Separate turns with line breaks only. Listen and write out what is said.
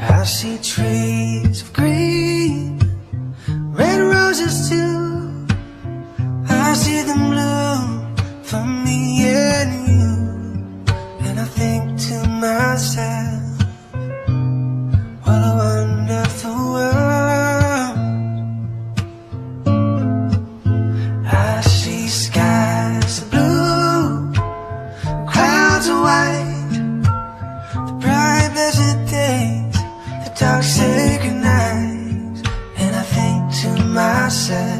I see trees of green, red roses too. I see them bloom for me and you. And I think to myself, what a wonderful world. I see skies of blue, clouds of white, the bright blessed days, dark sacred nights. And I think to myself,